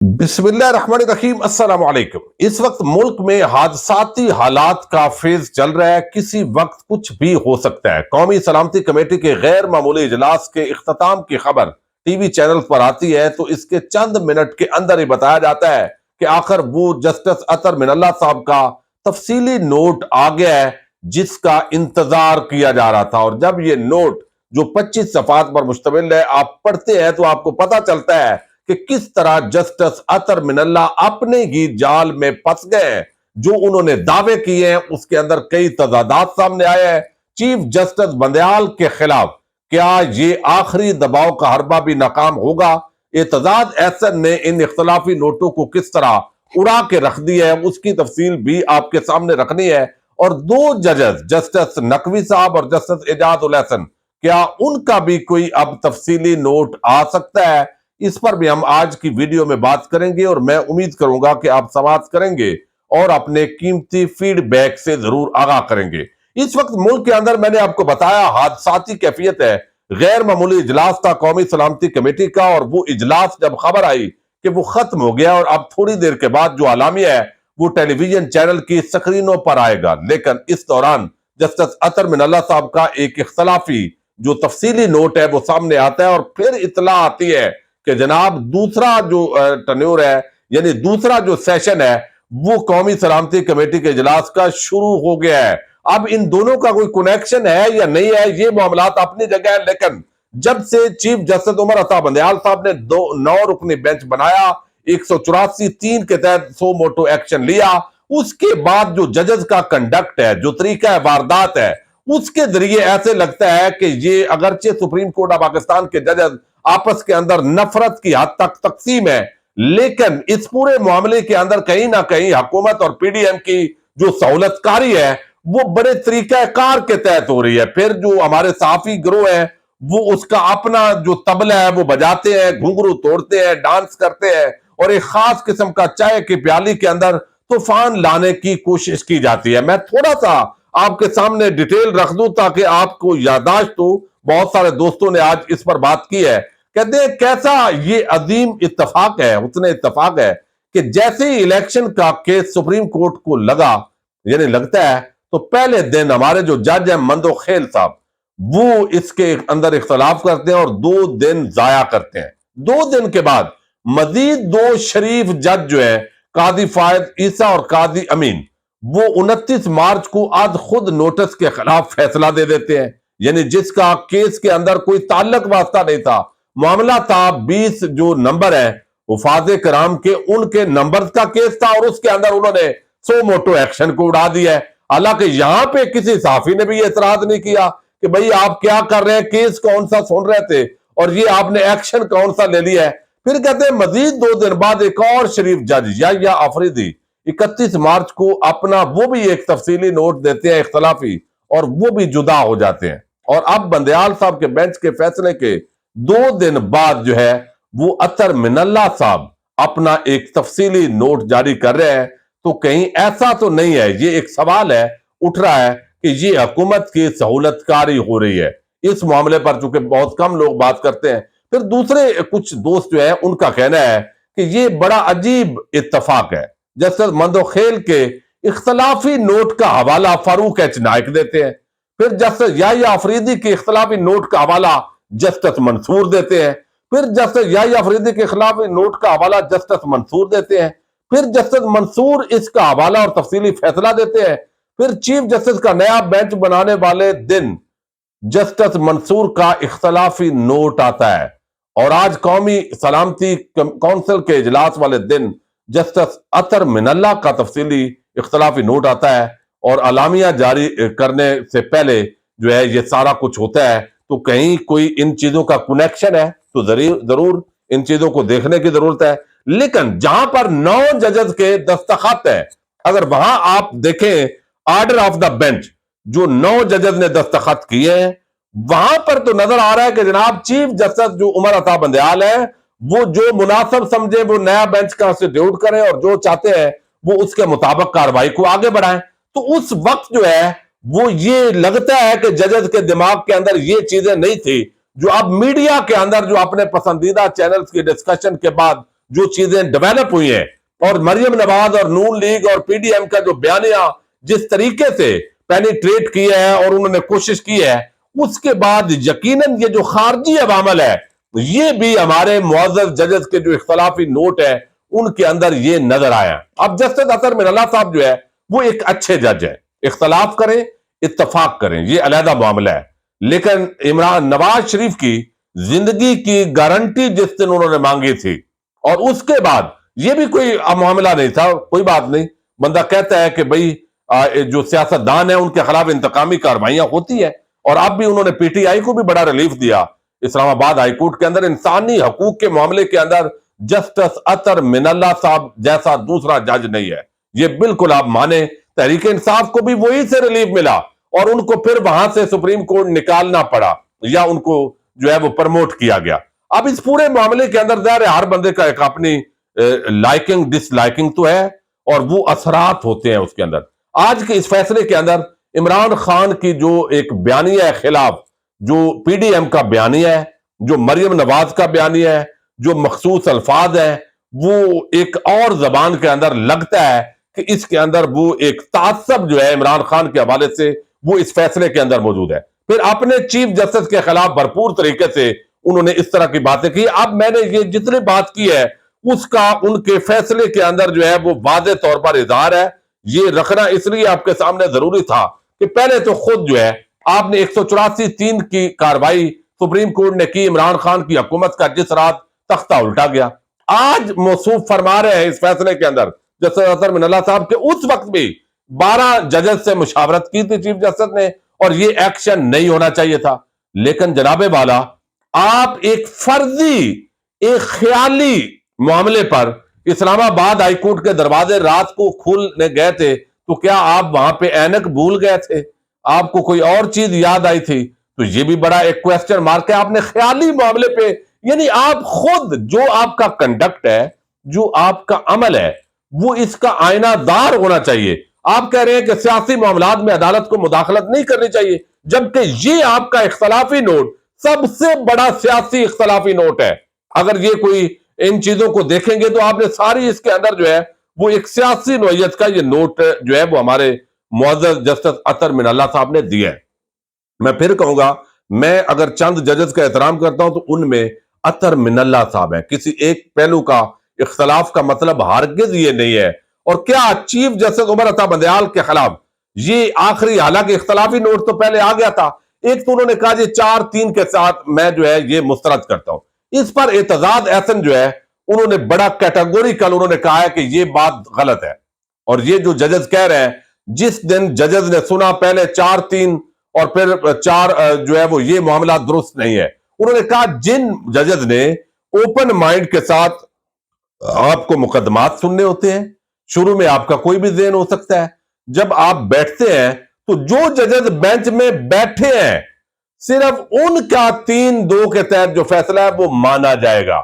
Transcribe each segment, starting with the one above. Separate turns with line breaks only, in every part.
बिस्मिल्लाहिर्रहमानिर्रहीम अस्सलाम वालेकुम। इस वक्त मुल्क में हादसाती हालात का फेज चल रहा है। किसी वक्त कुछ भी हो सकता है। कौमी सलामती कमेटी के गैर मामूली इजलास के इख्तिताम की खबर टीवी चैनल पर आती है तो इसके चंद मिनट के अंदर ही बताया जाता है कि आखिर वो जस्टिस अतर मिनल्ला साहब का तफसीली नोट आ गया है जिसका इंतजार किया जा रहा था। और जब ये नोट जो 25 सफात पर मुश्तमिल है आप पढ़ते हैं तो आपको पता चलता है कि किस तरह जस्टिस अतर मिनल्ला अपने ही जाल में फंस गए। जो उन्होंने दावे किए हैं उसके अंदर कई तजादात सामने आए हैं। चीफ जस्टिस बंदयाल के खिलाफ क्या ये आखिरी दबाव का हरबा भी नाकाम होगा? एतजाज एहसन ने इन इख्तलाफी नोटों को किस तरह उड़ा के रख दिया है उसकी तफसील भी आपके सामने रखनी है। और दो जजेस जस्टिस नकवी साहब और जस्टिस एजाज उल हसन, क्या उनका भी कोई अब तफसीली नोट आ सकता है? इस पर भी हम आज की वीडियो में बात करेंगे और मैं उम्मीद करूंगा कि आप समाअत करेंगे और अपने कीमती फीडबैक से जरूर आगाह करेंगे। इस वक्त मुल्क के अंदर मैंने आपको बताया हादसाती कैफियत है। गैर मामूली इजलास था कौमी सलामती कमेटी का और वो इजलास जब खबर आई कि वो खत्म हो गया और अब थोड़ी देर के बाद जो आलामिया है वो टेलीविजन चैनल की स्क्रीनों पर आएगा। लेकिन इस दौरान जस्टिस अतर मिनल्ला साहब का एक इख्तलाफी जो तफसीली नोट है वो सामने आता है और फिर इतला आती है कि जनाब दूसरा जो टन्योर है यानी दूसरा जो सेशन है वो कौमी सलामती कमेटी के इजलास का शुरू हो गया है। अब इन दोनों का कोई कनेक्शन है या नहीं है ये मामलात अपनी जगह है। लेकिन जब से चीफ जस्टिस उमर अता बंदयाल साहब ने 9 रुकनी बेंच बनाया, 184(3) के तहत सो मोटो एक्शन लिया, उसके बाद जो जजेस का कंडक्ट है, जो तरीका वारदात है, उसके जरिए ऐसे लगता है कि ये अगरचे सुप्रीम कोर्ट ऑफ पाकिस्तान के जजेस आपस के अंदर नफरत की हद तक तकसीम है, लेकिन इस पूरे मामले के अंदर कहीं ना कहीं हुकूमत और पीडीएम की जो सहूलतकारी है वो बड़े तरीका कार के तहत हो रही है। फिर जो हमारे सहाफी गिरोह है वो उसका अपना जो तबला है वो बजाते हैं, घुंघरू तोड़ते हैं, डांस करते हैं और एक खास किस्म का चाय की प्याली के अंदर तूफान लाने की कोशिश की जाती है। मैं थोड़ा सा आपके सामने डिटेल रख दूं ताकि आपको याददाश्त हो। बहुत सारे दोस्तों ने आज इस पर बात की है। कहते हैं कैसा ये अजीम इत्तफाक है, उतने इत्तफाक है कि जैसे ही इलेक्शन का केस सुप्रीम कोर्ट को लगा यानी लगता है तो पहले दिन हमारे जो जज हैं मंदो खेल साहब वो इसके अंदर इख्तलाफ करते हैं और 2 दिन जाया करते हैं। 2 दिन के बाद मजीद 2 शरीफ जज जो है कादी फायद ईसा और कादी अमीन वो 29 मार्च को आज खुद नोटिस के खिलाफ फैसला दे देते हैं। यानी जिसका केस के अंदर कोई ताल्लुक वास्ता नहीं था, मामला था 20 जो नंबर है वफाद कराम के उनके नंबर का केस था और उसके अंदर उन्होंने सो मोटो एक्शन को उड़ा दिया है। हालांकि यहां पे किसी साफी ने भी एतराज नहीं किया कि भाई आप क्या कर रहे हैं, केस कौन सा सुन रहे थे और ये आपने एक्शन कौन सा ले लिया है। फिर कहते हैं मजीद 2 दिन बाद एक और शरीफ जज या अफरीदी 31 मार्च को अपना वो भी एक तफसीली नोट देते हैं इख्तलाफी और वो भी जुदा हो जाते हैं। और अब बंदयाल साहब के बेंच के फैसले के 2 दिन बाद जो है वो अतर मिनल्ला साहब अपना एक तफसीली नोट जारी कर रहे हैं। तो कहीं ऐसा तो नहीं है, ये एक सवाल है उठ रहा है कि ये हुकूमत की सहूलतकारी हो रही है इस मामले पर, चूंकि बहुत कम लोग बात करते हैं। फिर दूसरे कुछ दोस्त जो है उनका कहना है कि ये बड़ा अजीब इत्तफाक है। जस्टिस मंदोखेल के इख्तलाफी नोट का हवाला फारूक एच नाइक देते हैं, फिर जस्टिस याहिया अफरीदी के इख्तलाफी नोट का हवाला जस्टिस मंसूर देते हैं, फिर जस्टिस याहिया अफरीदी के खिलाफ नोट का हवाला जस्टिस मंसूर देते हैं, फिर जस्टिस मंसूर इसका हवाला और तफसीली फैसला देते हैं। फिर चीफ जस्टिस का नया बेंच बनाने वाले दिन जस्टिस मंसूर का इख्तलाफी नोट आता है और आज कौमी सलामती काउंसिल के इजलास वाले दिन जस्टिस अतर मिनल्ला का तफसीली इख्तलाफी नोट आता है और अलामिया जारी करने से पहले जो है ये सारा कुछ होता है। तो कहीं कोई इन चीजों का कनेक्शन है तो जरूर इन चीजों को देखने की जरूरत है। लेकिन जहां पर 9 जजेस के दस्तखत है, अगर वहां आप देखें ऑर्डर ऑफ द बेंच जो 9 जजेस ने दस्तखत किए हैं वहां पर तो नजर आ रहा है कि जनाब चीफ जस्टिस जो उमर अता बंदयाल है वो जो मुनासिब समझे वो नया बेंच कंस्टिट्यूट करें और जो चाहते हैं वो उसके मुताबिक कार्रवाई को आगे बढ़ाएं। तो उस वक्त जो है वो ये लगता है कि जजेस के दिमाग के अंदर ये चीजें नहीं थी जो अब मीडिया के अंदर जो अपने पसंदीदा चैनल्स की डिस्कशन के बाद جو چیزیں ڈیولپ ہوئی ہیں، اور مریم نواز اور نون لیگ اور پی ڈی ایم کا جو بیانیہ جس طریقے سے پینیٹریٹ کیا ہے اور انہوں نے کوشش کی ہے، اس کے بعد یقیناً یہ جو خارجی عوامل ہے یہ بھی ہمارے معزز ججز کے جو اختلافی نوٹ ہے ان کے اندر یہ نظر آیا۔ اب جسٹس اطہر من اللہ صاحب جو ہے وہ ایک اچھے جج ہیں، اختلاف کریں اتفاق کریں یہ علیحدہ معاملہ ہے، لیکن عمران نواز شریف کی زندگی کی گارنٹی جس دن انہوں نے مانگی تھی اور اس کے بعد یہ بھی کوئی معاملہ نہیں تھا، کوئی بات نہیں، بندہ کہتا ہے کہ بھئی جو سیاستدان ہیں ان کے خلاف انتقامی کارروائیاں ہوتی ہیں، اور اب بھی انہوں نے پی ٹی آئی کو بھی بڑا ریلیف دیا۔ اسلام آباد ہائی کورٹ کے اندر انسانی حقوق کے معاملے کے اندر جسٹس اطہر من اللہ صاحب جیسا دوسرا جج نہیں ہے، یہ بالکل آپ مانیں۔ تحریک انصاف کو بھی وہی سے ریلیف ملا اور ان کو پھر وہاں سے سپریم کورٹ نکالنا پڑا یا ان کو جو ہے وہ پرموٹ کیا گیا۔ اب اس پورے معاملے کے اندر ظاہر ہے ہر بندے کا ایک اپنی لائکنگ ڈس لائکنگ تو ہے اور وہ اثرات ہوتے ہیں اس کے اندر۔ آج کے اس فیصلے کے اندر عمران خان کی جو ایک بیانیہ ہے خلاف، جو پی ڈی ایم کا بیانیہ ہے، جو مریم نواز کا بیانیہ ہے، جو مخصوص الفاظ ہیں، وہ ایک اور زبان کے اندر لگتا ہے کہ اس کے اندر وہ ایک تعصب جو ہے عمران خان کے حوالے سے وہ اس فیصلے کے اندر موجود ہے۔ پھر اپنے چیف جسٹس کے خلاف بھرپور طریقے سے انہوں نے اس طرح کی باتیں کی۔ اب میں نے یہ جتنی بات کی ہے اس کا ان کے فیصلے کے اندر جو ہے وہ واضح طور پر اظہار ہے، یہ رکھنا اس لیے آپ کے سامنے ضروری تھا کہ پہلے تو خود جو ہے آپ نے 184(3) کی کاروائی سپریم کورٹ نے کی عمران خان کی حکومت کا، جس رات تختہ الٹا گیا۔ آج موصوف فرما رہے ہیں اس فیصلے کے اندر جسٹس اطہر من اللہ صاحب کے اس وقت بھی 12 ججز سے مشاورت کی تھی چیف جسٹس نے اور یہ ایکشن نہیں ہونا چاہیے تھا، لیکن جناب والا آپ ایک فرضی ایک خیالی معاملے پر اسلام آباد ہائی کورٹ کے دروازے رات کو کھولنے گئے تھے تو کیا آپ وہاں پہ اینک بھول گئے تھے؟ آپ کو کوئی اور چیز یاد آئی تھی؟ تو یہ بھی بڑا ایک کویسچن مارک ہے۔ آپ نے خیالی معاملے پہ، یعنی آپ خود جو آپ کا کنڈکٹ ہے، جو آپ کا عمل ہے، وہ اس کا آئینہ دار ہونا چاہیے۔ آپ کہہ رہے ہیں کہ سیاسی معاملات میں عدالت کو مداخلت نہیں کرنی چاہیے، جبکہ یہ آپ کا اختلافی نوٹ سب سے بڑا سیاسی اختلافی نوٹ ہے۔ اگر یہ کوئی ان چیزوں کو دیکھیں گے تو آپ نے ساری اس کے اندر جو ہے وہ ایک سیاسی نوعیت کا یہ نوٹ جو ہے وہ ہمارے معزز جسٹس اطہر من اللہ صاحب نے دیا ہے۔ میں پھر کہوں گا، میں اگر چند ججز کا احترام کرتا ہوں تو ان میں اطہر من اللہ صاحب ہیں۔ کسی ایک پہلو کا اختلاف کا مطلب ہرگز یہ نہیں ہے۔ اور کیا چیف جسٹس عمر عطا بندیال کے خلاف یہ آخری، حالانکہ اختلافی نوٹ تو پہلے آ گیا تھا، ایک تو انہوں نے کہا جی 4-3 کے ساتھ میں جو ہے یہ مسترد کرتا ہوں، اس پر اعتزاز احسن جو ہے انہوں نے بڑا کیٹیگوریکل انہوں نے کہا ہے کہ یہ بات غلط ہے۔ اور یہ جو ججز کہہ رہے ہیں، جس دن ججز نے سنا پہلے 4-3 اور پھر 4 جو ہے وہ یہ معاملہ درست نہیں ہے، انہوں نے کہا جن ججز نے اوپن مائنڈ کے ساتھ آپ کو مقدمات سننے ہوتے ہیں، شروع میں آپ کا کوئی بھی ذہن ہو سکتا ہے، جب آپ بیٹھتے ہیں تو جو ججز بینچ میں بیٹھے ہیں صرف ان کا 3-2 کے تحت جو فیصلہ ہے وہ مانا جائے گا۔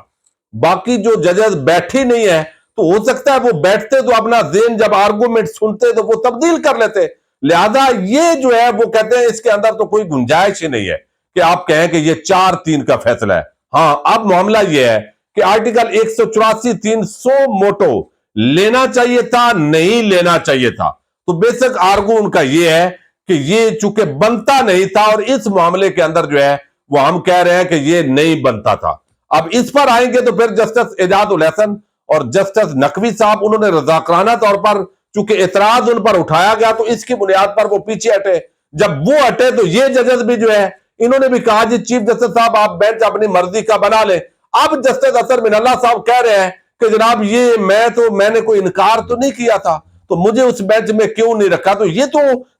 باقی جو ججز بیٹھی نہیں ہے تو ہو سکتا ہے وہ بیٹھتے تو اپنا ذہن جب آرگومنٹ سنتے تو وہ تبدیل کر لیتے، لہذا یہ جو ہے وہ کہتے ہیں اس کے اندر تو کوئی گنجائش ہی نہیں ہے کہ آپ کہیں کہ یہ 4-3 کا فیصلہ ہے۔ ہاں، اب معاملہ یہ ہے کہ آرٹیکل 184(3) سو موٹو لینا چاہیے تھا، نہیں لینا چاہیے تھا۔ تو بیسک آرگو ان کا یہ ہے کہ یہ چونکہ بنتا نہیں تھا، اور اس معاملے کے اندر جو ہے وہ ہم کہہ رہے ہیں کہ یہ نہیں بنتا تھا۔ اب اس پر آئیں گے تو پھر جسٹس اعجاز الحسن اور جسٹس نقوی صاحب انہوں نے رضاکارانہ طور پر چونکہ اعتراض ان پر اٹھایا گیا تو اس کی بنیاد پر وہ پیچھے ہٹے۔ جب وہ ہٹے تو یہ ججز بھی جو ہے انہوں نے بھی کہا جی چیف جسٹس صاحب آپ بینچ اپنی مرضی کا بنا لیں۔ اب جسٹس اطہر من اللہ صاحب کہہ رہے ہیں کہ جناب یہ میں نے کوئی انکار تو نہیں کیا تھا، تو مجھے اس بینچ میں کیوں نہیں رکھا؟ تو یہ تو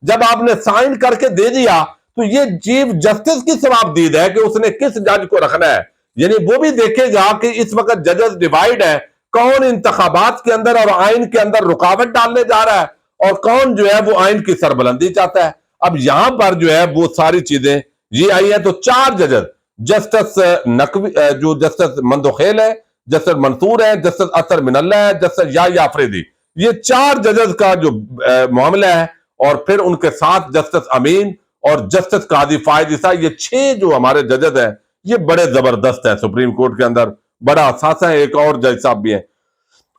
جب آپ نے سائن کر کے دے دیا تو یہ چیف جسٹس کی ثوابدید ہے کہ اس نے کس جج کو رکھنا ہے۔ یعنی وہ بھی دیکھے گا کہ اس وقت ججز ڈیوائیڈ ہے، کون انتخابات کے اندر اور آئین کے اندر رکاوٹ ڈالنے جا رہا ہے اور کون جو ہے وہ آئین کی سربلندی چاہتا ہے۔ اب یہاں پر جو ہے وہ ساری چیزیں یہ آئی ہیں تو 4 ججز، جسٹس نقوی جو جسٹس مندوخیل ہے، جسٹس منصور ہے، جسٹس اطہر من اللہ ہے، جسٹس یحییٰ آفریدی، یہ 4 ججز کا جو معاملہ ہے، اور پھر ان کے ساتھ جسٹس امین اور جسٹس قاضی فائز عیسیٰ، یہ 6 جو ہمارے ججز ہیں یہ بڑے زبردست ہیں سپریم کورٹ کے اندر، बड़ा असासा है। एक और जज साहब भी हैं।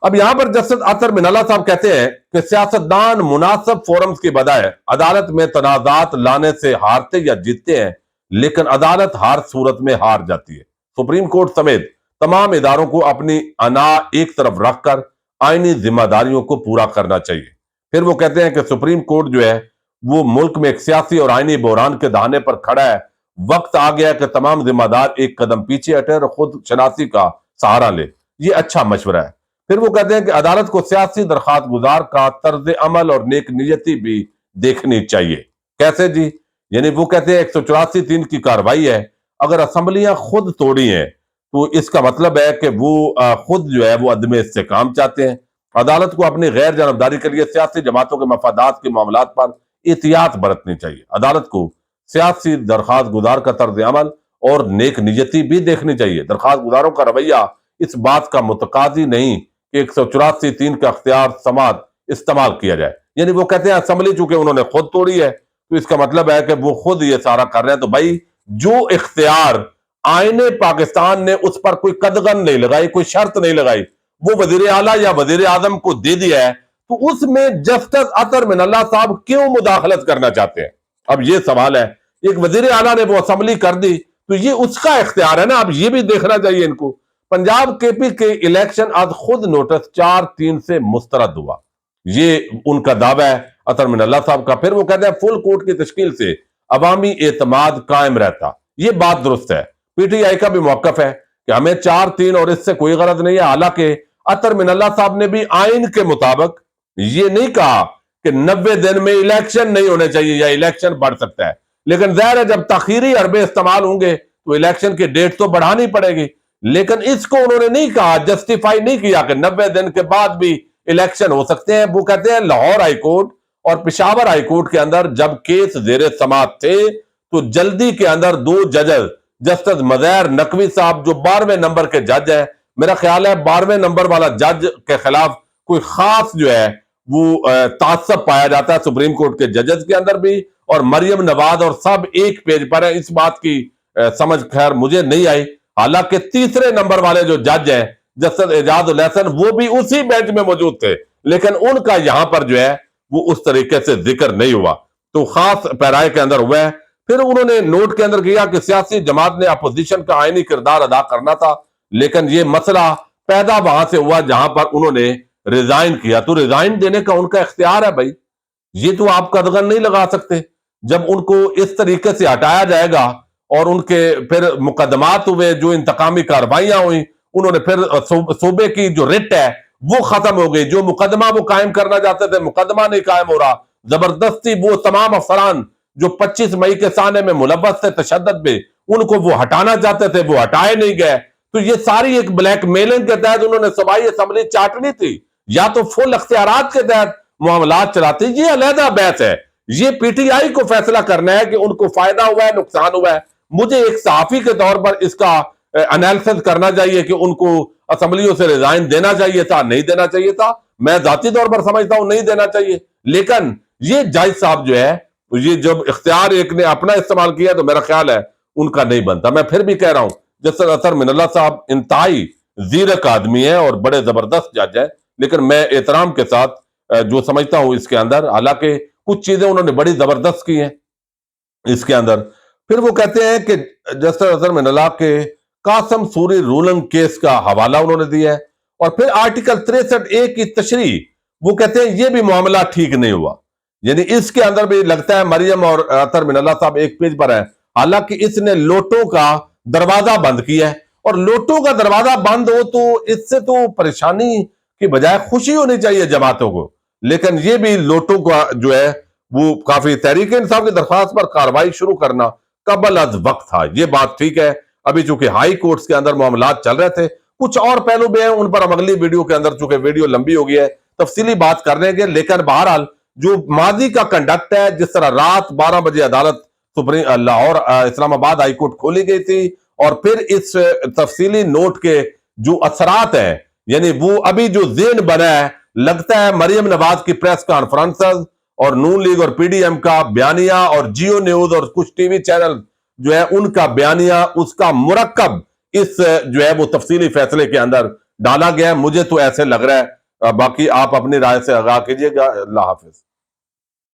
अब यहां पर जस्टिस अतर मिनल्ला साहब कहते हैं कि सियासतदान मुनासिब फोरम्स की बजाय अदालत में तनाजात लाने से हारते या जीतते हैं, लेकिन अदालत हर सूरत में हार जाती है। सुप्रीम कोर्ट समेत तमाम इदारों को अपनी अना एक तरफ रखकर आईनी जिम्मेदारियों को पूरा करना चाहिए। फिर वो कहते हैं कि सुप्रीम कोर्ट जो है वो मुल्क में एक सियासी और आईनी बहरान के दहाने पर खड़ा है। वक्त आ गया कि तमाम जिम्मेदार एक कदम पीछे हटे और खुद शनासी का सहारा ले। ये अच्छा मशवरा है। फिर वो कहते हैं कि अदालत को सियासी दरखास्त गुजार का तर्ज अमल और नेक नियति भी देखनी चाहिए। कैसे जी? यानी वो कहते हैं 184(3) की कार्रवाई है, अगर असम्बलियां खुद तोड़ी हैं तो इसका मतलब है कि वो खुद जो है वो अदम इस्तेकाम चाहते हैं। अदालत को अपनी गैर जानबदारी के लिए सियासी जमातों के मफादात के मामलात पर एहतियात बरतनी चाहिए। अदालत को सियासी दरखास्त गुजार का तर्ज अमल और नेक नियति भी देखनी चाहिए। दरखास्त गुजारों का रवैया इस बात का मुतकादी नहीं कि 184(3) का अख्तियार समात इस्तेमाल किया जाए। यानी वो कहते हैं असम्बली चूंकि उन्होंने खुद तोड़ी है तो इसका मतलब है कि वो खुद ये सारा कर रहे हैं। तो भाई जो इख्तियार आईने पाकिस्तान ने उस पर कोई कदगन नहीं लगाई, कोई शर्त नहीं लगाई, वो वजीर आला या वजीर आजम को दे दिया है, तो उसमें जस्टिस अतर मिनल्ला साहब क्यों मुदाखलत करना चाहते हैं? अब ये सवाल है। एक वजीर आला ने वो असेंबली कर दी तो ये उसका इख्तियार है ना। अब ये भी देखना चाहिए इनको। पंजाब केपी के इलेक्शन आज खुद नोटिस 4-3 से मुस्तरद हुआ, ये उनका दावा है अतर मिनल्ला साहब का। फिर वो कहते हैं फुल कोर्ट की तश्कील से अवामी एतमाद कायम रहता। ये बात दुरुस्त है। पीटीआई का भी मौकफ है कि हमें 4-3 और इससे कोई गरज नहीं है। हालांकि अतर मिनल्ला साहब ने भी आइन के मुताबिक ये नहीं कहा कि 90 दिन में इलेक्शन नहीं होने चाहिए या इलेक्शन बढ़ सकता है, लेकिन जाहिर है जब तखीरी अरबे इस्तेमाल होंगे तो इलेक्शन की डेट तो बढ़ानी पड़ेगी। लेकिन इसको उन्होंने नहीं कहा, जस्टिफाई नहीं किया कि 90 दिन के बाद भी इलेक्शन हो सकते हैं। वो कहते हैं लाहौर हाईकोर्ट और पेशावर हाईकोर्ट के अंदर जब केस जेरे समात थे तो जल्दी के अंदर 2 जजेस जस्टिस मज़हर नकवी साहब जो 12वें नंबर के जज है, मेरा ख्याल है 12वें नंबर वाला जज के खिलाफ कोई खास जो है वो तासब पाया जाता है सुप्रीम कोर्ट के जजेस के अंदर भी, और मरियम नवाज और सब एक पेज पर है। इस बात की समझ खैर मुझे नहीं आई। हालांकि तीसरे नंबर वाले जो जज है जस्टिस एजाज उल हसन वो भी उसी बेंच में मौजूद थे, लेकिन उनका यहां पर जो है वो उस तरीके से जिक्र नहीं हुआ, तो खास पैराए के अंदर हुआ है। फिर उन्होंने नोट के अंदर किया कि सियासी जमात ने अपोजिशन का आईनी किरदार अदा करना था, लेकिन ये मसला पैदा वहां से हुआ जहां पर उन्होंने रिजाइन किया। तो रिजाइन देने का उनका इख्तियार है भाई, ये तो आप कदगन नहीं लगा सकते। जब उनको इस तरीके से हटाया जाएगा और उनके फिर मुकदमात हुए, जो इंतकामी कार्रवाइयां हुई, उन्होंने फिर सूबे की जो रिट है वो खत्म हो गई। जो मुकदमा वो कायम करना चाहते थे मुकदमा नहीं कायम हो रहा। जबरदस्ती वो तमाम अफसरान जो 25 मई के साने में मुलव्वस थे तशद्दुद पे, उनको वो हटाना चाहते थे, वो हटाए नहीं गए। तो ये सारी एक ब्लैकमेलिंग के तहत उन्होंने सूबाई असेंबली चाटनी थी, या तो फुल अख्तियारात के तहत मामलात चलाती। ये अलहदा बहस है। ये पीटीआई को फैसला करना है कि उनको फायदा हुआ है नुकसान हुआ है। मुझे एक सहाफी के तौर पर इसका एनालिसिस करना चाहिए कि उनको असेंबलियों से रिजाइन देना चाहिए था, नहीं देना चाहिए था। मैं जाती तौर पर समझता हूं नहीं देना चाहिए, लेकिन ये जज साहब जो है ये जब इख्तियार एक ने अपना इस्तेमाल किया तो मेरा ख्याल है उनका नहीं बनता। मैं फिर भी कह रहा हूं जस्टिस अतर मिनल्ला साहब इंतहाई जीरक आदमी है और बड़े जबरदस्त जज है, लेकिन मैं एहतराम के साथ जो समझता हूं इसके अंदर, हालांकि कुछ चीजें उन्होंने बड़ी जबरदस्त की हैं इसके अंदर। फिर वो कहते हैं कि जस्टिस अतर मिनल्ला के कासम सूरी रूलिंग केस का हवाला उन्होंने दिया है, और फिर आर्टिकल 63A की तशरीह वो कहते हैं ये भी मामला ठीक नहीं हुआ। यानी इसके अंदर भी लगता है मरियम और अतर मिनल्ला साहब एक पेज पर है। हालांकि इसने लोटों का दरवाजा बंद किया है, और लोटों का दरवाजा बंद हो तो इससे तो परेशानी की बजाय खुशी होनी चाहिए जमातों को, लेकिन ये भी लोटों का जो है वो काफी तहरीक इंसाफ की दरख्वास्त पर कार्रवाई शुरू करना कबल अज वक्त था। ये बात ठीक है। अभी चूंकि हाई कोर्ट्स के अंदर मामलात चल रहे थे, कुछ और पहलू भी हैं, उन पर हम अगली वीडियो के अंदर, चूंकि वीडियो लंबी हो गई है, तफसीली बात कर लेंगे। लेकिन बहरहाल जो माजी का कंडक्ट है, जिस तरह रात 12 बजे अदालत सुप्रीम लाहौर इस्लामाबाद हाईकोर्ट खोली गई थी, और फिर इस तफसीली नोट के जो असरात हैं, यानी वो अभी जो ज़हन बना है, लगता है मरियम नवाज की प्रेस कॉन्फ्रेंसेस और नून लीग और पीडीएम का बयानिया और जियो न्यूज और कुछ टीवी चैनल जो है उनका बयानिया, उसका मुरक्कब اس جو ہے وہ تفصیلی فیصلے کے اندر ڈالا گیا ہے. مجھے تو ایسے لگ رہا ہے, باقی آپ اپنی رائے سے آگاہ کیجیے گا. اللہ حافظ.